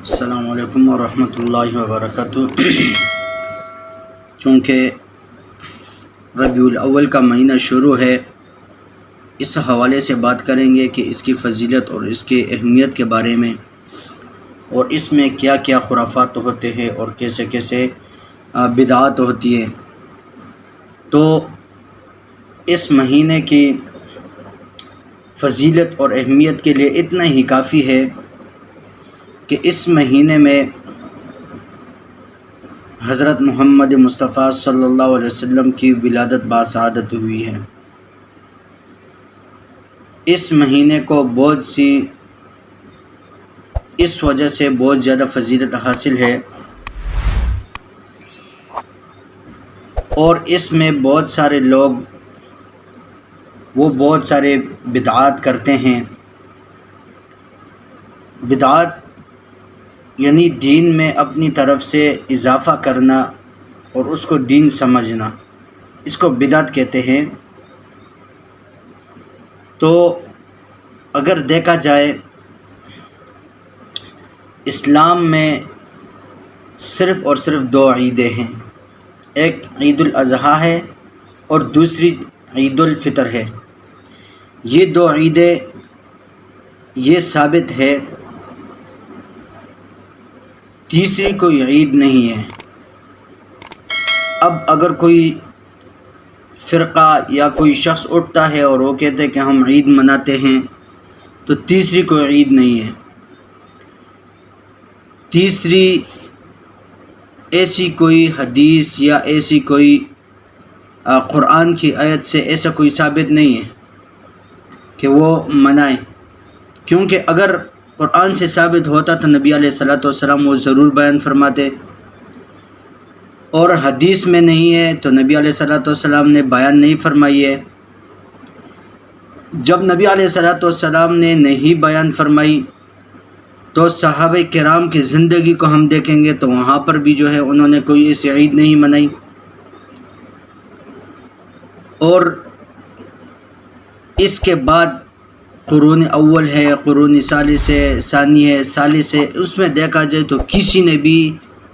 السلام علیکم ورحمۃ اللہ وبرکاتہ۔ چونکہ ربیع الاول کا مہینہ شروع ہے، اس حوالے سے بات کریں گے کہ اس کی فضیلت اور اس کی اہمیت کے بارے میں، اور اس میں کیا کیا خرافات ہوتے ہیں اور کیسے کیسے بدعات ہوتی ہیں۔ تو اس مہینے کی فضیلت اور اہمیت کے لیے اتنا ہی کافی ہے کہ اس مہینے میں حضرت محمد مصطفیٰ صلی اللہ علیہ وسلم کی ولادت باسعادت ہوئی ہے۔ اس مہینے کو اس وجہ سے بہت زیادہ فضیلت حاصل ہے، اور اس میں بہت سارے لوگ بہت سارے بدعات کرتے ہیں۔ بدعات یعنی دین میں اپنی طرف سے اضافہ کرنا اور اس کو دین سمجھنا، اس کو بدعت کہتے ہیں۔ تو اگر دیکھا جائے اسلام میں صرف اور صرف دو عیدیں ہیں، ایک عید الاضحیٰ ہے اور دوسری عید الفطر ہے۔ یہ دو عیدیں یہ ثابت ہے، تیسری کوئی عید نہیں ہے۔ اب اگر کوئی فرقہ یا کوئی شخص اٹھتا ہے اور وہ کہتے ہیں کہ ہم عید مناتے ہیں، تو تیسری کوئی عید نہیں ہے۔ تیسری ایسی کوئی حدیث یا ایسی کوئی قرآن کی آیت سے ایسا کوئی ثابت نہیں ہے کہ وہ منائیں، کیونکہ اگر قرآن سے ثابت ہوتا تو نبی علیہ الصلوۃ والسلام وہ ضرور بیان فرماتے، اور حدیث میں نہیں ہے تو نبی علیہ الصلوۃ والسلام نے بیان نہیں فرمائی ہے۔ جب نبی علیہ الصلوۃ والسلام نے نہیں بیان فرمائی تو صحابہ کرام کی زندگی کو ہم دیکھیں گے تو وہاں پر بھی جو ہے انہوں نے کوئی ایسی عید نہیں منائی۔ اور اس کے بعد قرون اول ہے، قرون ثالث ہے، ثانی ہے، ثالث ہے، اس میں دیکھا جائے تو کسی نے بھی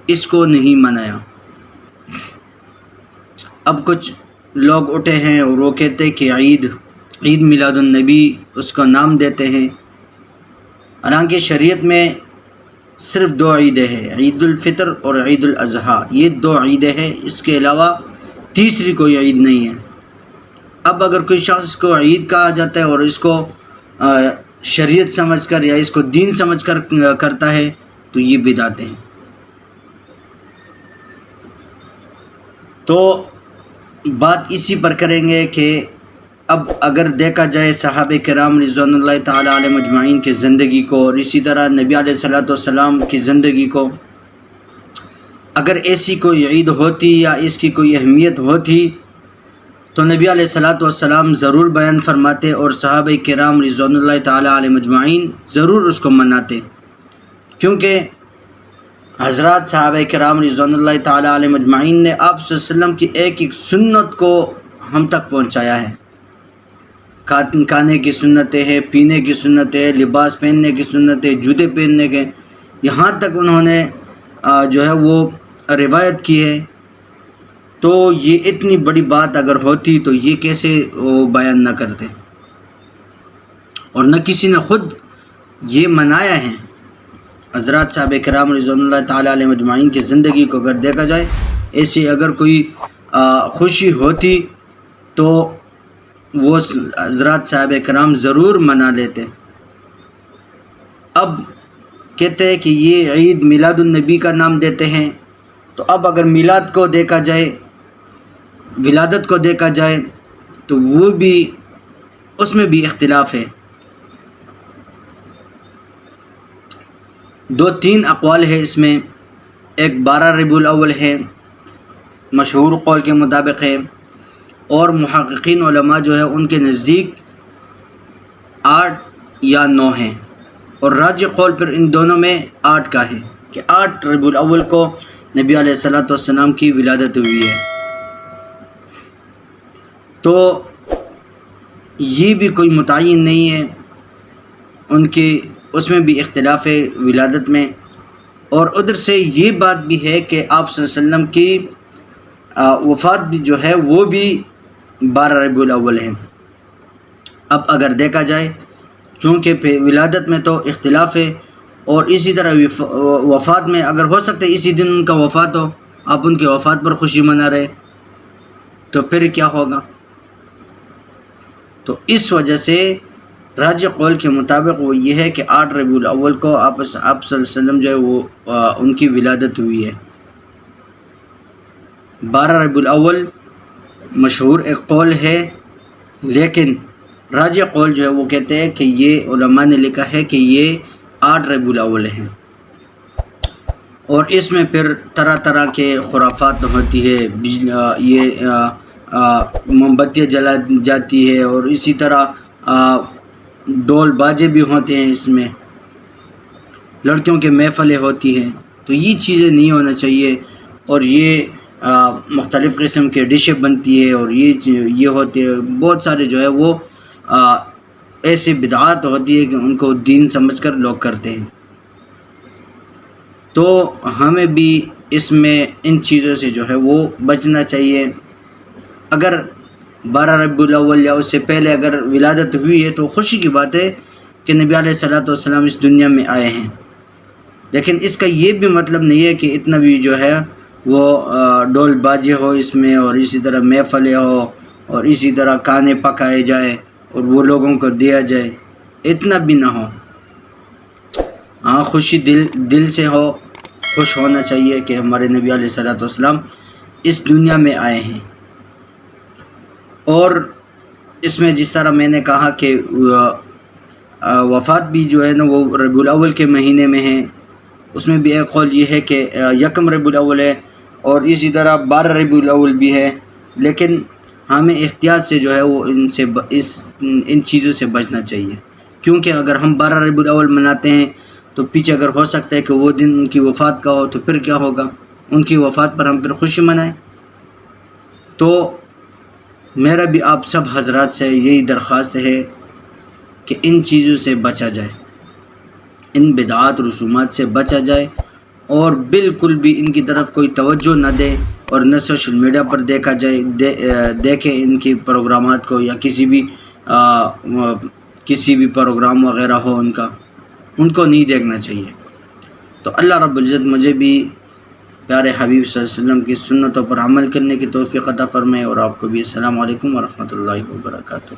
اس کو نہیں منایا۔ اب کچھ لوگ اٹھے ہیں اور وہ کہتے ہیں کہ عید میلاد النبی اس کو نام دیتے ہیں، حالانکہ شریعت میں صرف دو عیدیں ہیں، عید الفطر اور عید الاضحیٰ، یہ دو عیدیں ہیں، اس کے علاوہ تیسری کوئی عید نہیں ہے۔ اب اگر کوئی شخص کو عید کہا جاتا ہے اور اس کو شریعت سمجھ کر یا اس کو دین سمجھ کر کرتا ہے تو یہ بدعت ہیں۔ تو بات اسی پر کریں گے کہ اب اگر دیکھا جائے صحابہ کرام رضوان اللہ تعالی علیہم اجمعین کی زندگی کو، اور اسی طرح نبی علیہ الصلوۃ والسلام کی زندگی کو، اگر ایسی کوئی عید ہوتی یا اس کی کوئی اہمیت ہوتی تو نبی علیہ الصلوۃ والسلام ضرور بیان فرماتے اور صحابہ کرام رضوان اللہ تعالی علیہم اجمعین ضرور اس کو مناتے، کیونکہ حضرات صحابہ کرام رضوان اللہ تعالی علیہم اجمعین نے آپ صلی اللہ علیہ وسلم کی ایک ایک سنت کو ہم تک پہنچایا ہے۔ کھانے کی سنتیں ہیں، پینے کی سنتیں ہیں، لباس پہننے کی سنتیں، جوتے پہننے کے، یہاں تک انہوں نے جو ہے وہ روایت کی ہے۔ تو یہ اتنی بڑی بات اگر ہوتی تو یہ کیسے وہ بیان نہ کرتے، اور نہ کسی نے خود یہ منایا ہے۔ حضرات صحابہ کرام رضوان اللہ تعالی علیہم اجمعین کی زندگی کو اگر دیکھا جائے، ایسی اگر کوئی خوشی ہوتی تو وہ حضرات صحابہ کرام ضرور منا لیتے۔ اب کہتے ہیں کہ یہ عید میلاد النبی کا نام دیتے ہیں، تو اب اگر میلاد کو دیکھا جائے، ولادت کو دیکھا جائے تو وہ بھی اس میں بھی اختلاف ہے۔ دو تین اقوال ہے اس میں، ایک 12 ربیع الاول ہے، مشہور قول کے مطابق ہے، اور محققین علماء جو ہے ان کے نزدیک 8 یا 9 ہیں، اور راجح قول پر ان دونوں میں 8 کا ہے کہ 8 ربیع الاول کو نبی علیہ الصلوۃ والسلام کی ولادت ہوئی ہے۔ تو یہ بھی کوئی متعین نہیں ہے، ان کے اس میں بھی اختلاف ہے ولادت میں۔ اور ادھر سے یہ بات بھی ہے کہ آپ صلی اللہ علیہ وسلم کی وفات بھی جو ہے وہ بھی 12 ربیع الاول ہے۔ اب اگر دیکھا جائے چونکہ ولادت میں تو اختلاف ہے، اور اسی طرح وفات میں اگر ہو سکتا ہے اسی دن ان کا وفات ہو، آپ ان کی وفات پر خوشی منا رہے، تو پھر کیا ہوگا؟ تو اس وجہ سے راجح قول کے مطابق وہ یہ ہے کہ 8 ربیع الاول کو آپ صلی اللہ علیہ وسلم جو ہے وہ ان کی ولادت ہوئی ہے۔ 12 ربیع الاول مشہور ایک قول ہے، لیکن راجح قول جو ہے وہ کہتے ہیں کہ یہ علماء نے لکھا ہے کہ یہ 8 ربیع الاول ہے، اور اس میں پھر طرح طرح کے خرافات ہوتی ہے، یہ موم بتیاں جلا جاتی ہے، اور اسی طرح ڈول باجے بھی ہوتے ہیں، اس میں لڑکیوں کے محفلیں ہوتی ہیں، تو یہ چیزیں نہیں ہونا چاہیے، اور یہ مختلف قسم کے ڈشیں بنتی ہے، اور یہ ہوتے ہیں بہت سارے جو ہے وہ ایسی بدعات ہوتی ہے کہ ان کو دین سمجھ کر لوگ کرتے ہیں۔ تو ہمیں بھی اس میں ان چیزوں سے جو ہے وہ بچنا چاہیے۔ اگر 12 ربیع الاول یا اس سے پہلے اگر ولادت ہوئی ہے تو خوشی کی بات ہے کہ نبی علیہ الصلوۃ والسلام اس دنیا میں آئے ہیں، لیکن اس کا یہ بھی مطلب نہیں ہے کہ اتنا بھی جو ہے وہ ڈول باجے ہو اس میں، اور اسی طرح محفلیں ہو، اور اسی طرح کھانے پکائے جائے اور وہ لوگوں کو دیا جائے، اتنا بھی نہ ہو۔ ہاں، خوشی دل سے ہو، خوش ہونا چاہیے کہ ہمارے نبی علیہ الصلوۃ والسلام اس دنیا میں آئے ہیں۔ اور اس میں جس طرح میں نے کہا کہ وفات بھی جو ہے نا وہ ربیع الاول کے مہینے میں ہے، اس میں بھی ایک قول یہ ہے کہ 1 ربیع الاول ہے، اور اسی طرح 12 ربیع الاول بھی ہے، لیکن ہمیں احتیاط سے جو ہے وہ ان چیزوں سے بچنا چاہیے، کیونکہ اگر ہم 12 ربیع الاول مناتے ہیں تو پیچھے اگر ہو سکتا ہے کہ وہ دن ان کی وفات کا ہو، تو پھر کیا ہوگا؟ ان کی وفات پر ہم پھر خوشی منائیں۔ تو میرا بھی آپ سب حضرات سے یہی درخواست ہے کہ ان چیزوں سے بچا جائے، ان بدعات رسومات سے بچا جائے، اور بالکل بھی ان کی طرف کوئی توجہ نہ دے، اور نہ سوشل میڈیا پر دیکھا جائے دیکھیں ان کی پروگرامات کو، یا کسی بھی پروگرام وغیرہ ہو ان کو نہیں دیکھنا چاہیے۔ تو اللہ رب العزت مجھے بھی پیارے حبیب صلی اللہ علیہ وسلم کی سنتوں پر عمل کرنے کی توفیق عطا فرمائے، اور آپ کو بھی۔ السلام علیکم ورحمۃ اللہ وبرکاتہ۔